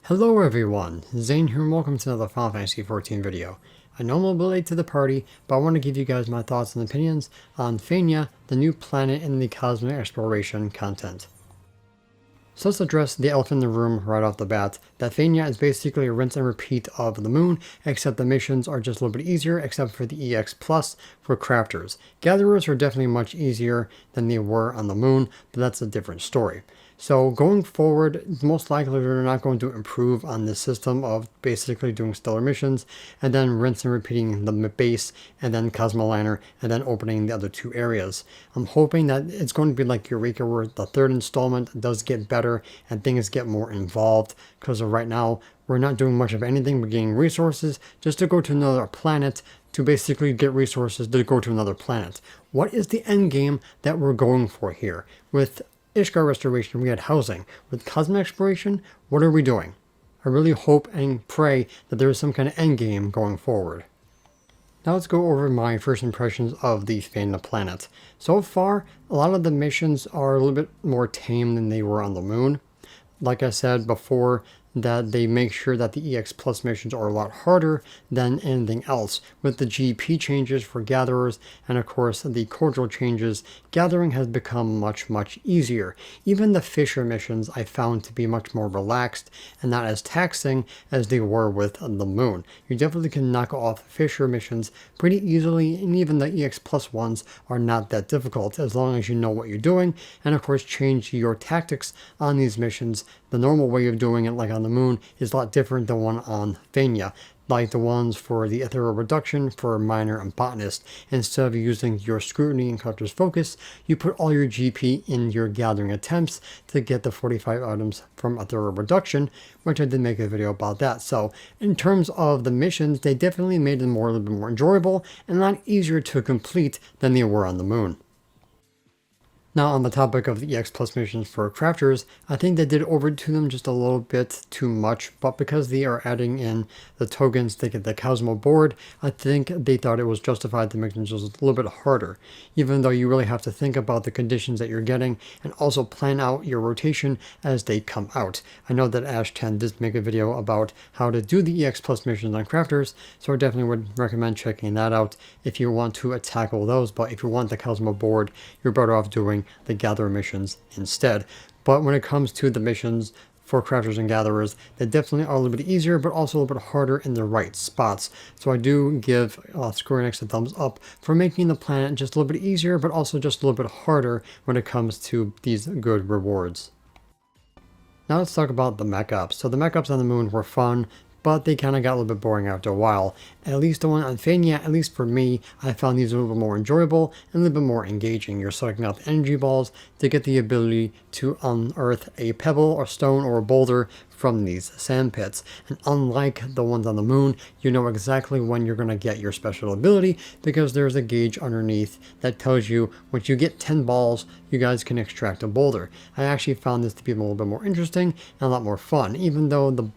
Hello everyone, Zane here and welcome to another Final Fantasy XIV video. I know I'm a little bit late to the party, but I want to give you guys my thoughts and opinions on Fania, the new planet in the Cosmic Exploration content. So let's address the elephant in the room right off the bat, that Fania is basically a rinse and repeat of the moon, except the missions are just a little bit easier, except for the EX Plus for crafters. Gatherers are definitely much easier than they were on the moon, but that's a different story. So going forward, most likely they're not going to improve on this system of basically doing stellar missions and then rinse and repeating the base and then Cosmoliner and then opening the other two areas. I'm hoping that it's going to be like Eureka where the third installment does get better and things get more involved, because right now we're not doing much of anything. We're getting resources just to go to another planet to basically get resources to go to another planet. What is the end game that we're going for here? With Ishgard Restoration, we had housing. With Cosmic Exploration, what are we doing? I really hope and pray that there is some kind of end game going forward. Now let's go over my first impressions of the Fania planet. So far, a lot of the missions are a little bit more tame than they were on the moon. Like I said before, that they make sure that the EX Plus missions are a lot harder than anything else. With the GP changes for gatherers and of course the cordial changes, gathering has become much easier. Even the Fisher missions I found to be much more relaxed and not as taxing as they were with the moon. You definitely can knock off Fisher missions pretty easily, and even the EX Plus ones are not that difficult as long as you know what you're doing and of course change your tactics on these missions. The normal way of doing it, like on the moon, is a lot different than one on Fania, like the ones for the ethereal reduction for miner and botanist. Instead of using your scrutiny and collector's focus, you put all your GP in your gathering attempts to get the 45 items from ethereal reduction, which I did make a video about that. So in terms of the missions, they definitely made them a little bit more enjoyable and a lot easier to complete than they were on the moon. Now on the topic of the EX Plus missions for crafters, I think they did overdo them just a little bit too much, but because they are adding in the tokens to get the Cosmo board, I think they thought it was justified to make them just a little bit harder, even though you really have to think about the conditions that you're getting and also plan out your rotation as they come out. I know that Ash 10 did make a video about how to do the EX Plus missions on crafters, so I definitely would recommend checking that out if you want to tackle those, but if you want the Cosmo board, you're better off doing the gatherer missions instead. But when it comes to the missions for crafters and gatherers, they definitely are a little bit easier, but also a little bit harder in the right spots. So I do give Square Enix a thumbs up for making the planet just a little bit easier, but also just a little bit harder when it comes to these good rewards. Now let's talk about the mech ups. So the mech ups on the moon were fun, but they kind of got a little bit boring after a while. At least the one on Fania, at least for me, I found these a little bit more enjoyable and a little bit more engaging. You're sucking out the energy balls to get the ability to unearth a pebble or stone or a boulder from these sand pits. And unlike the ones on the moon, you know exactly when you're going to get your special ability because there's a gauge underneath that tells you once you get 10 balls, you guys can extract a boulder. I actually found this to be a little bit more interesting and a lot more fun, even though the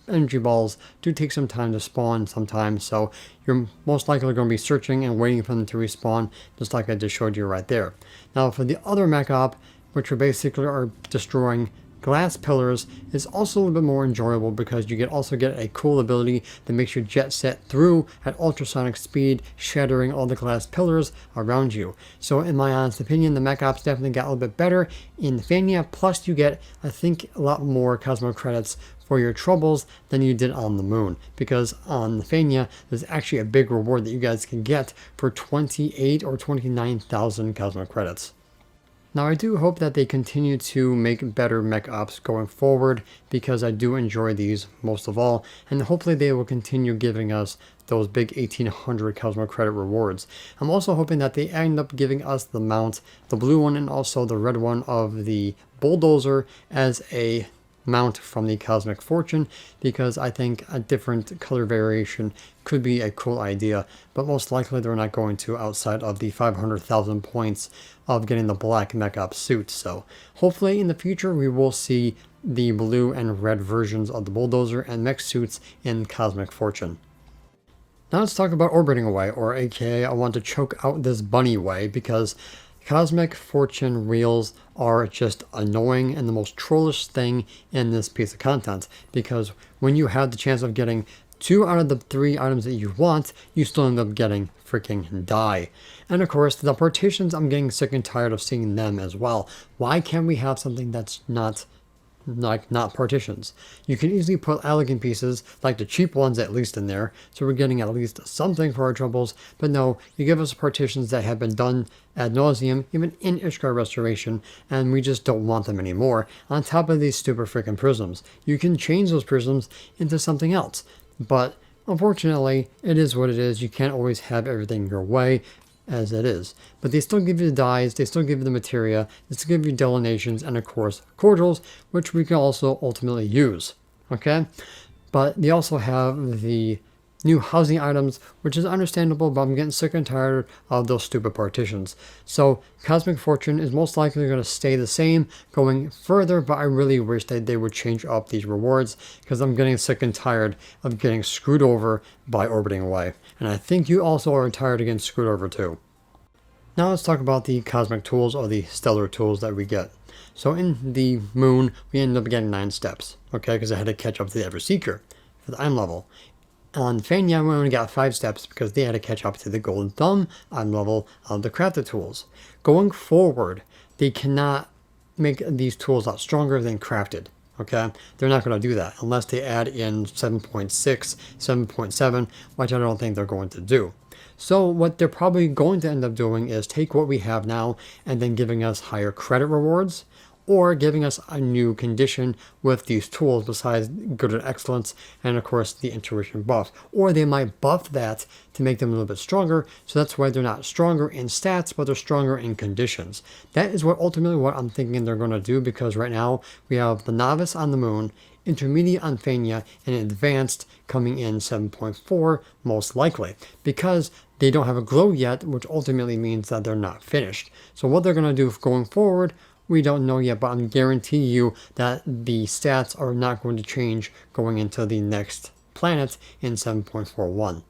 energy balls do take some time to spawn sometimes, so you're most likely going to be searching and waiting for them to respawn, just like I just showed you right there. Now for the other mech op, which are basically are destroying glass pillars, is also a little bit more enjoyable because you also get a cool ability that makes your jet set through at ultrasonic speed, shattering all the glass pillars around you. So in my honest opinion, the mech ops definitely got a little bit better in Fania, plus you get, I think, a lot more Cosmo credits for your troubles than you did on the moon, because on Fania there's actually a big reward that you guys can get for 28 or 29,000 Cosmo credits. Now I do hope that they continue to make better mech ops going forward, because I do enjoy these most of all, and hopefully they will continue giving us those big 1800 Cosmo credit rewards. I'm also hoping that they end up giving us the mount, the blue one and also the red one of the bulldozer, as a mount from the Cosmic Fortune, because I think a different color variation could be a cool idea, but most likely they're not going to outside of the 500,000 points of getting the black mech op suit. So hopefully in the future we will see the blue and red versions of the bulldozer and mech suits in Cosmic Fortune. Now let's talk about orbiting away, or aka I want to choke out this bunny way, because Cosmic Fortune Reels are just annoying and the most trollish thing in this piece of content, because when you have the chance of getting 2 out of the 3 items that you want, you still end up getting freaking die. And of course, the partitions, I'm getting sick and tired of seeing them as well. Why can't we have something that's not partitions? You can easily put elegant pieces, like the cheap ones at least, in there, so we're getting at least something for our troubles. But no, you give us partitions that have been done ad nauseum, even in Ishgard Restoration, and we just don't want them anymore. On top of these stupid freaking prisms, you can change those prisms into something else, but unfortunately, it is what it is. You can't always have everything your way as it is. But they still give you the dyes, they still give you the materia, they still give you delineations, and of course cordials, which we can also ultimately use. Okay? But they also have the new housing items, which is understandable, but I'm getting sick and tired of those stupid partitions. So Cosmic Fortune is most likely going to stay the same going further, but I really wish that they would change up these rewards, because I'm getting sick and tired of getting screwed over by orbiting away. And I think you also are tired of getting screwed over too. Now let's talk about the cosmic tools, or the stellar tools that we get. So in the moon, we ended up getting 9 steps, okay, because I had to catch up to the Everseeker for the I'm level. On Fenya, we only got 5 steps because they had to catch up to the Golden Thumb I'm level of the crafted tools. Going forward, they cannot make these tools a lot stronger than crafted. Okay, they're not going to do that unless they add in 7.6, 7.7, which I don't think they're going to do. So what they're probably going to end up doing is take what we have now and then giving us higher credit rewards, or giving us a new condition with these tools besides good and excellence, and of course the intuition buff. Or they might buff that to make them a little bit stronger, so that's why they're not stronger in stats, but they're stronger in conditions. That is what ultimately what I'm thinking they're going to do, because right now we have the Novice on the Moon, Intermediate on Fenya, and Advanced coming in 7.4 most likely, because they don't have a glow yet, which ultimately means that they're not finished. So what they're going to do going forward, we don't know yet, but I'm guaranteeing you that the stats are not going to change going into the next planet in 7.41.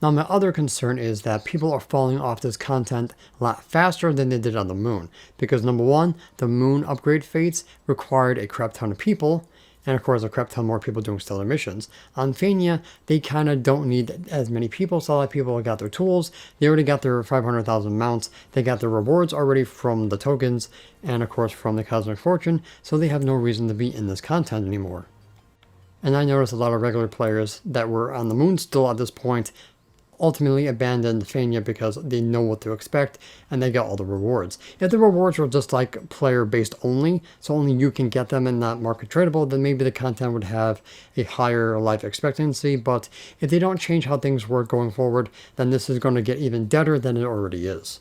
Now, my other concern is that people are falling off this content a lot faster than they did on the moon, because number one, the moon upgrade fates required a crap ton of people, and of course a crap ton more people doing stellar missions. On Fenya, they kind of don't need as many people, so a lot of people got their tools, they already got their 500,000 mounts, they got their rewards already from the tokens, and of course from the Cosmic Fortune, so they have no reason to be in this content anymore. And I noticed a lot of regular players that were on the moon still at this point ultimately abandoned Fenya because they know what to expect and they got all the rewards. If the rewards were just like player based only, so only you can get them and not market tradable, then maybe the content would have a higher life expectancy. But if they don't change how things work going forward, then this is going to get even deader than it already is.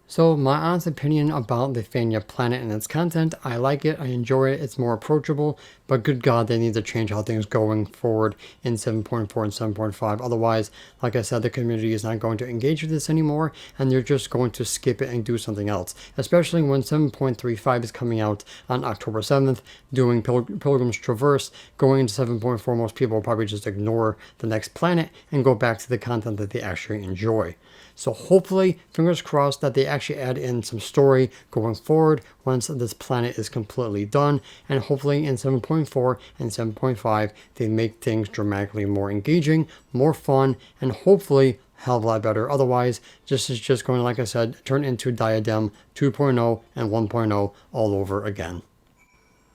So my honest opinion about the Fenya planet and its content, I like it, I enjoy it, it's more approachable, but good God, they need to change how things going forward in 7.4 and 7.5. Otherwise, like I said, the community is not going to engage with this anymore, and they're just going to skip it and do something else. Especially when 7.35 is coming out on October 7th, doing Pilgrim's Traverse. Going into 7.4, most people will probably just ignore the next planet and go back to the content that they actually enjoy. So hopefully, fingers crossed, that they actually add in some story going forward once this planet is completely done. And hopefully in 7.4 and 7.5, they make things dramatically more engaging, more fun, and hopefully a hell of a lot better. Otherwise, this is just going to, like I said, turn into Diadem 2.0 and 1.0 all over again.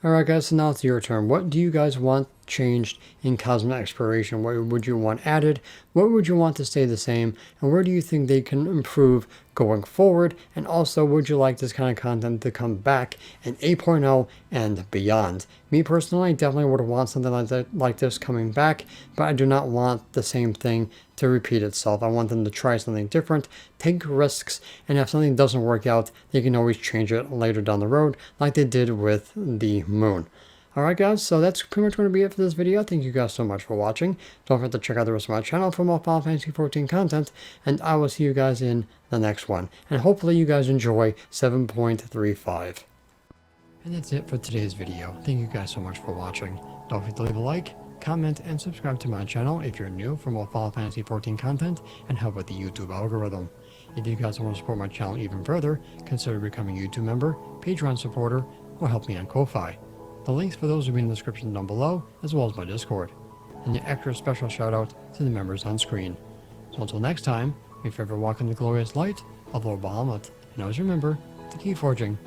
Alright guys, so now it's your turn. What do you guys want changed in Cosmic Exploration? What would you want added? What would you want to stay the same? And where do you think they can improve going forward? And also, would you like this kind of content to come back in 8.0 and beyond? Me personally, I definitely would want something like this coming back, but I do not want the same thing to repeat itself. I want them to try something different, take risks, and if something doesn't work out, they can always change it later down the road, like they did with the moon. Alright guys, so that's pretty much going to be it for this video. Thank you guys so much for watching. Don't forget to check out the rest of my channel for more Final Fantasy XIV content, and I will see you guys in the next one. And hopefully you guys enjoy 7.35. And that's it for today's video. Thank you guys so much for watching. Don't forget to leave a like, comment, and subscribe to my channel if you're new for more Final Fantasy XIV content and help with the YouTube algorithm. If you guys want to support my channel even further, consider becoming a YouTube member, Patreon supporter, or help me on Ko-Fi. The links for those will be in the description down below, as well as my Discord. And an extra special shout out to the members on screen. So until next time, may you forever walk in the glorious light of Lord Bahamut, and always remember to keep forging